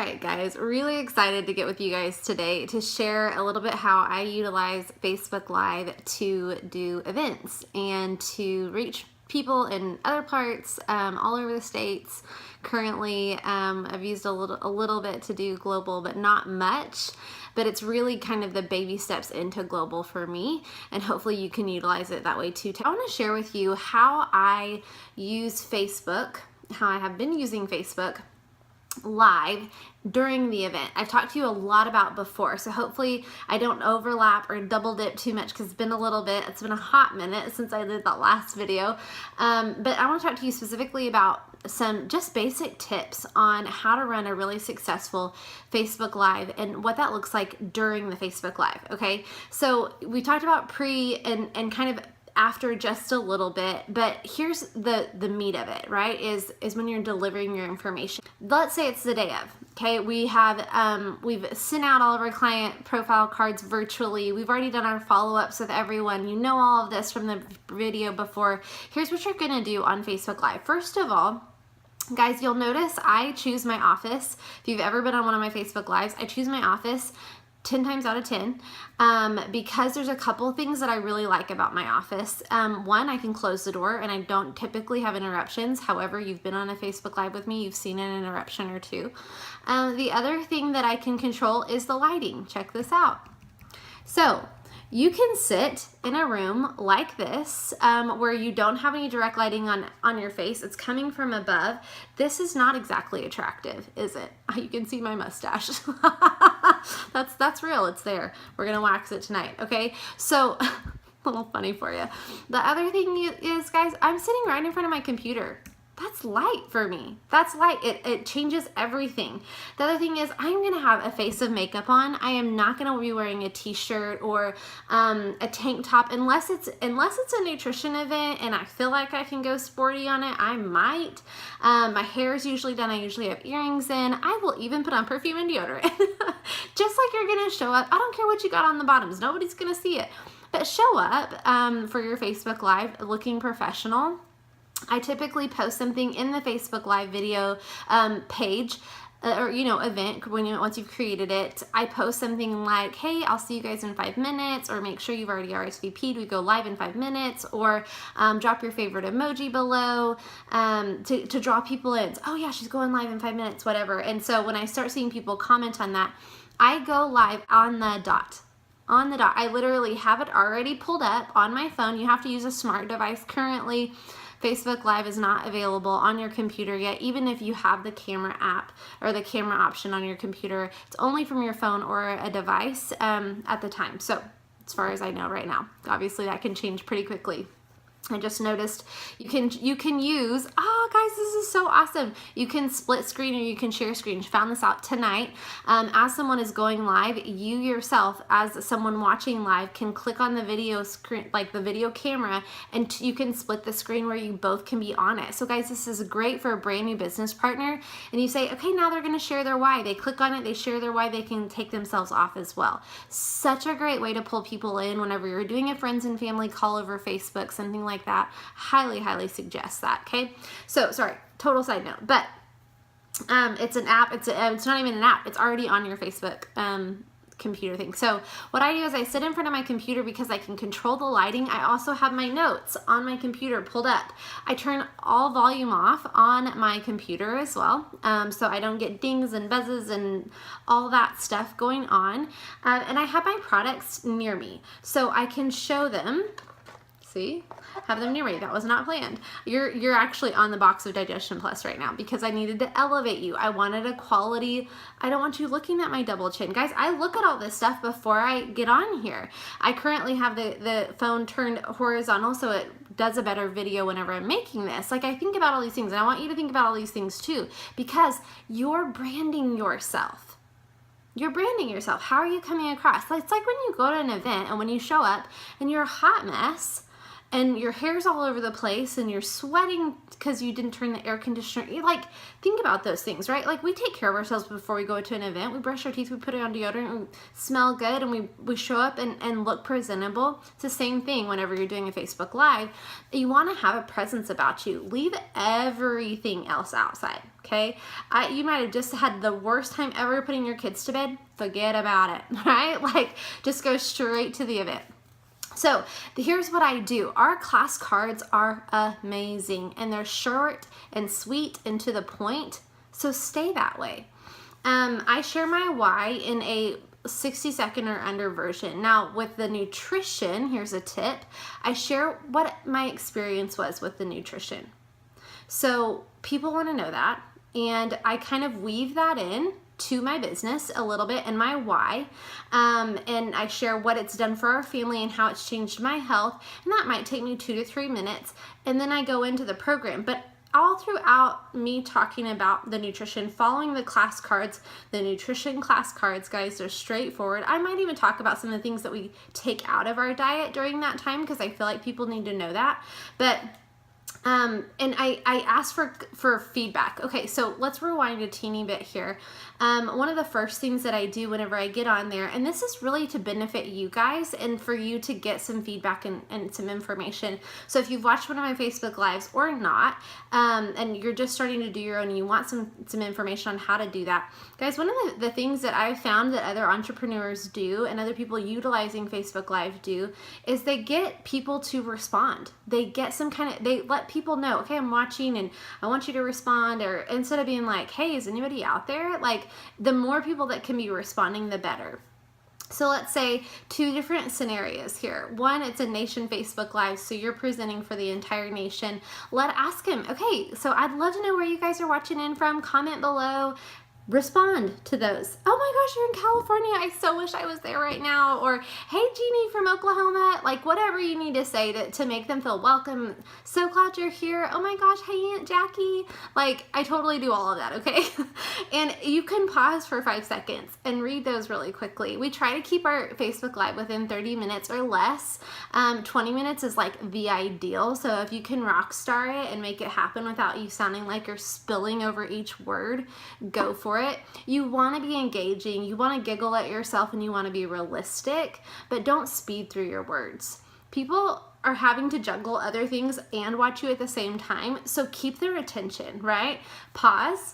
right, guys, really excited to get with you guys today to share a little bit how I utilize Facebook Live to do events and to reach people in other parts all over the states. Currently, I've used a little bit to do global, but not much. But it's really kind of the baby steps into global for me, and hopefully you can utilize it that way too. I want to share with you how I use Facebook, how I have been using Facebook Live during the event. I've talked to you a lot about before, so hopefully I don't overlap or double dip too much because it's been a hot minute since I did that last video. But I want to talk to you specifically about some just basic tips on how to run a really successful Facebook Live and what that looks like during the Facebook Live. Okay, so we talked about pre and kind of after just a little bit, but here's the meat of it, right? Is when you're delivering your information. Let's say it's the day of. Okay, we've sent out all of our client profile cards virtually. We've already done our follow-ups with everyone. You know all of this from the video before. Here's what you're gonna do on Facebook Live. First of all, guys, you'll notice I choose my office. If you've ever been on one of my Facebook Lives, I choose my office 10 times out of 10 because there's a couple things that I really like about my office. One, I can close the door and I don't typically have interruptions. However, you've been on a Facebook Live with me, you've seen an interruption or two. The other thing that I can control is the lighting. Check this out. So you can sit in a room like this where you don't have any direct lighting on your face. It's coming from above. This is not exactly attractive, is it? You can see my mustache. That's real. It's there. We're going to wax it tonight, okay? So, a little funny for you. The other thing is, guys, I'm sitting right in front of my computer. That's light for me. That's light. It changes everything. The other thing is I'm going to have a face of makeup on. I am not going to be wearing a t-shirt or a tank top unless it's a nutrition event and I feel like I can go sporty on it. I might. My hair is usually done. I usually have earrings in. I will even put on perfume and deodorant. Just like you're going to show up. I don't care what you got on the bottoms. Nobody's going to see it. But show up for your Facebook Live looking professional. I typically post something in the Facebook Live video page or, event once you've created it. I post something like, hey, I'll see you guys in 5 minutes, or make sure you've already RSVP'd. We go live in 5 minutes, or drop your favorite emoji below to draw people in. Oh yeah, she's going live in 5 minutes, whatever. And so when I start seeing people comment on that, I go live on the dot. On the dot. I literally have it already pulled up on my phone. You have to use a smart device. Currently, Facebook Live is not available on your computer yet, even if you have the camera app or the camera option on your computer. It's only from your phone or a device at the time. So as far as I know right now, obviously that can change pretty quickly. I just noticed you can use, guys, this is so awesome. You can split screen or you can share screen. Found this out tonight. As someone is going live, you yourself, as someone watching live, can click on the video screen, like the video camera, and you can split the screen where you both can be on it. So guys, this is great for a brand new business partner. And you say, okay, now they're going to share their why. They click on it, they share their why, they can take themselves off as well. Such a great way to pull people in whenever you're doing a friends and family call over Facebook, something like that. Highly suggest that. Okay, so sorry, total side note, but it's an app. It's not even an app. It's already on your Facebook computer thing. So what I do is I sit in front of my computer because I can control the lighting. I also have my notes on my computer pulled up. I turn all volume off on my computer as well, so I don't get dings and buzzes and all that stuff going on. And I have my products near me, so I can show them. See, have them near me. That was not planned. You're actually on the box of Digestion Plus right now because I needed to elevate you. I wanted a quality. I don't want you looking at my double chin. Guys, I look at all this stuff before I get on here. I currently have the phone turned horizontal so it does a better video whenever I'm making this. Like, I think about all these things, and I want you to think about all these things too, because you're branding yourself. You're branding yourself. How are you coming across? It's like when you go to an event and when you show up and you're a hot mess, and your hair's all over the place and you're sweating because you didn't turn the air conditioner. Like, think about those things, right? Like, we take care of ourselves before we go to an event. We brush our teeth, we put on deodorant, we smell good, and we show up and look presentable. It's the same thing whenever you're doing a Facebook Live. You want to have a presence about you. Leave everything else outside, okay? You might have just had the worst time ever putting your kids to bed. Forget about it, right? Like, just go straight to the event. So here's what I do. Our class cards are amazing, and they're short and sweet and to the point. So stay that way. I share my why in a 60-second or under version. Now with the nutrition, here's a tip. I share what my experience was with the nutrition. So people want to know that, and I kind of weave that in to my business a little bit and my why, and I share what it's done for our family and how it's changed my health, and that might take me 2 to 3 minutes, and then I go into the program. But all throughout me talking about the nutrition, following the class cards, the nutrition class cards, guys, they're straightforward. I might even talk about some of the things that we take out of our diet during that time, because I feel like people need to know that. But and I asked for feedback. Okay, so let's rewind a teeny bit here. One of the first things that I do whenever I get on there, and this is really to benefit you guys and for you to get some feedback and some information. So if you've watched one of my Facebook Lives or not, and you're just starting to do your own and you want some information on how to do that, guys, one of the things that I've found that other entrepreneurs do and other people utilizing Facebook Live do is they get people to respond. They get they let people know, okay, I'm watching and I want you to respond, or instead of being like, hey, is anybody out there? Like, the more people that can be responding, the better. So let's say 2 different scenarios here. One, it's a nation Facebook Live, so you're presenting for the entire nation. Ask him, okay, so I'd love to know where you guys are watching in from. Comment below. Respond to those. Oh my gosh, you're in California. I so wish I was there right now. Or, hey, Jeannie from Oklahoma. Like, whatever you need to say to make them feel welcome. So glad you're here. Oh my gosh, hey, Aunt Jackie. Like, I totally do all of that, okay? And you can pause for 5 seconds and read those really quickly. We try to keep our Facebook Live within 30 minutes or less. 20 minutes is like the ideal. So if you can rock star it and make it happen without you sounding like you're spilling over each word, go for it. You want to be engaging, you want to giggle at yourself, and you want to be realistic, but don't speed through your words. People are having to juggle other things and watch you at the same time, so keep their attention, right? Pause,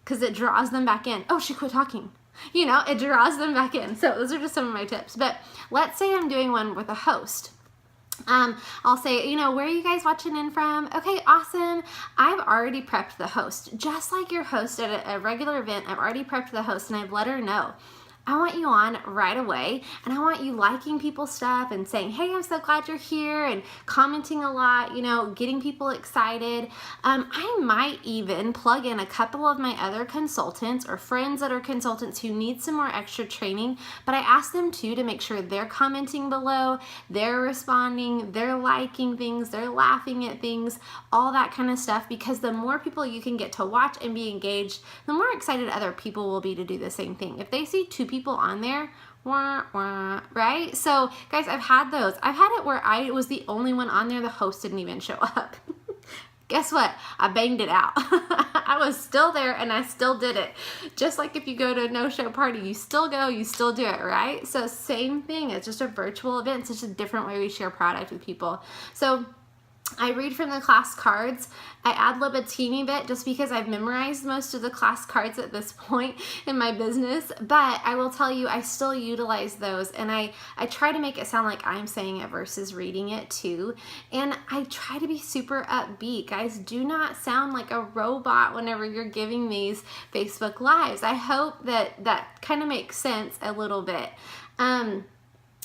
because it draws them back in. Oh, she quit talking. You know, it draws them back in. So those are just some of my tips. But let's say I'm doing one with a host. I'll say, you know, where are you guys watching in from? Okay, awesome. I've already prepped the host. Just like your host at a regular event, I've already prepped the host and I've let her know. I want you on right away, and I want you liking people's stuff and saying, hey, I'm so glad you're here, and commenting a lot, you know, getting people excited. I might even plug in a couple of my other consultants or friends that are consultants who need some more extra training, but I ask them too to make sure they're commenting below, they're responding, they're liking things, they're laughing at things, all that kind of stuff, because the more people you can get to watch and be engaged, the more excited other people will be to do the same thing. If they see 2 people on there, wah, wah, right? So guys, I've had those. I've had it where I was the only one on there, the host didn't even show up. Guess what? I banged it out. I was still there and I still did it. Just like if you go to a no-show party, you still go, you still do it, right? So same thing, it's just a virtual event. It's just a different way we share product with people. So I read from the class cards. I ad-lib a teeny bit just because I've memorized most of the class cards at this point in my business, but I will tell you I still utilize those, and I try to make it sound like I'm saying it versus reading it too, and I try to be super upbeat. Guys, do not sound like a robot whenever you're giving these Facebook Lives. I hope that kind of makes sense a little bit.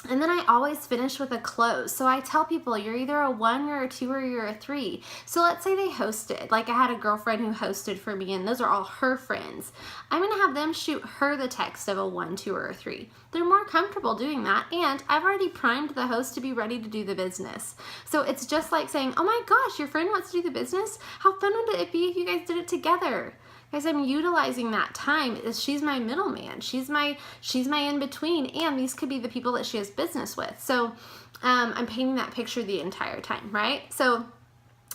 And then I always finish with a close. So I tell people you're either a 1, you're a 2, or you're a 3. So let's say they hosted. Like I had a girlfriend who hosted for me, and those are all her friends. I'm going to have them shoot her the text of a 1, 2, or a 3. They're more comfortable doing that, and I've already primed the host to be ready to do the business. So it's just like saying, oh my gosh, your friend wants to do the business? How fun would it be if you guys did it together? Guys, I'm utilizing that time. She's my middleman. She's my in between, and these could be the people that she has business with. So I'm painting that picture the entire time, right? So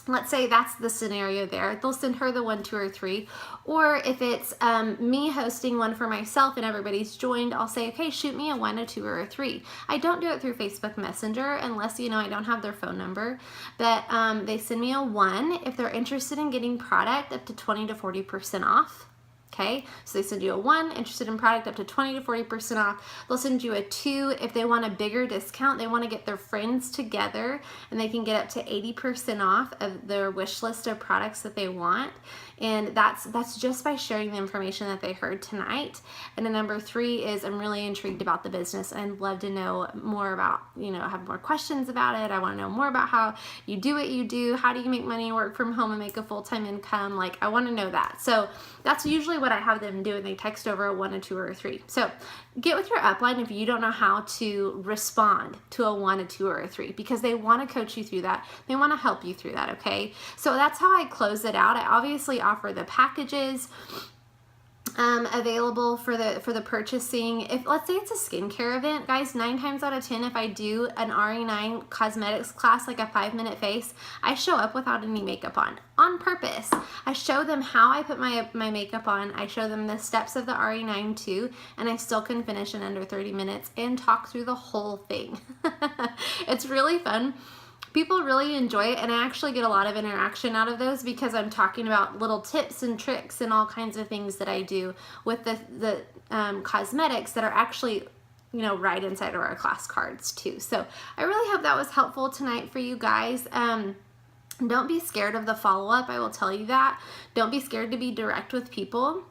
let's say that's the scenario there. They'll send her the 1, 2, or 3. Or if it's me hosting one for myself and everybody's joined, I'll say, okay, shoot me a 1, a 2, or a 3. I don't do it through Facebook Messenger unless, you know, I don't have their phone number. But they send me a 1 if they're interested in getting product up to 20 to 40% off. Okay, so they send you a 1, interested in product up to 20 to 40% off. They'll send you a 2 if they want a bigger discount. They want to get their friends together and they can get up to 80% off of their wish list of products that they want. And that's just by sharing the information that they heard tonight. And then number 3 is I'm really intrigued about the business and I'd love to know more about, you know, have more questions about it. I want to know more about how you do what you do. How do you make money, work from home, and make a full-time income? Like, I want to know that. So that's usually what I have them do, and they text over a 1, a 2, or a 3. So get with your upline if you don't know how to respond to a 1, a 2, or a 3, because they want to coach you through that. They want to help you through that, okay? So that's how I close it out. I obviously offer the packages available for the purchasing. If let's say it's a skincare event, guys, 9 times out of 10, if I do an RE9 cosmetics class, like a 5-minute face, I show up without any makeup on purpose. I show them how I put my makeup on. I show them the steps of the RE9 too, and I still can finish in under 30 minutes and talk through the whole thing. It's really fun. People really enjoy it, and I actually get a lot of interaction out of those because I'm talking about little tips and tricks and all kinds of things that I do with the cosmetics that are actually, you know, right inside of our class cards too. So I really hope that was helpful tonight for you guys. Don't be scared of the follow-up. I will tell you that. Don't be scared to be direct with people.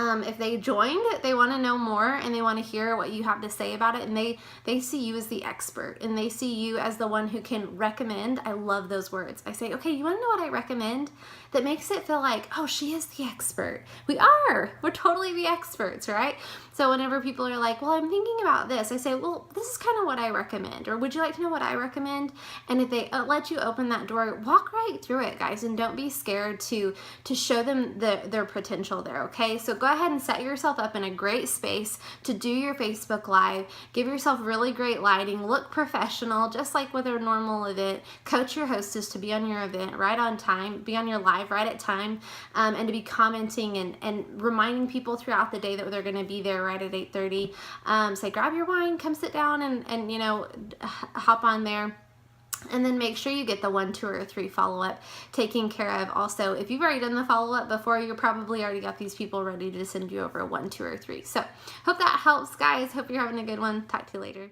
If they joined, they want to know more and they want to hear what you have to say about it, and they see you as the expert and they see you as the one who can recommend. I love those words. I say, okay, you want to know what I recommend? That makes it feel like, oh, she is the expert. We're totally the experts, right? So whenever people are like, well, I'm thinking about this, I say, well, this is kind of what I recommend, or would you like to know what I recommend? And if they let you open that door, walk right through it, guys, and don't be scared to show them their potential there, okay? So go ahead and set yourself up in a great space to do your Facebook Live. Give yourself really great lighting, look professional, just like with a normal event. Coach your hostess to be on your event right on time, be on your live right at time, and to be commenting and reminding people throughout the day that they're going to be there right at 8:30. Say, grab your wine, come sit down and you know, hop on there. And then make sure you get the 1, 2, or 3 follow-up taken care of. Also, if you've already done the follow-up before, you probably already got these people ready to send you over a 1, 2, or 3. So hope that helps, guys. Hope you're having a good one. Talk to you later.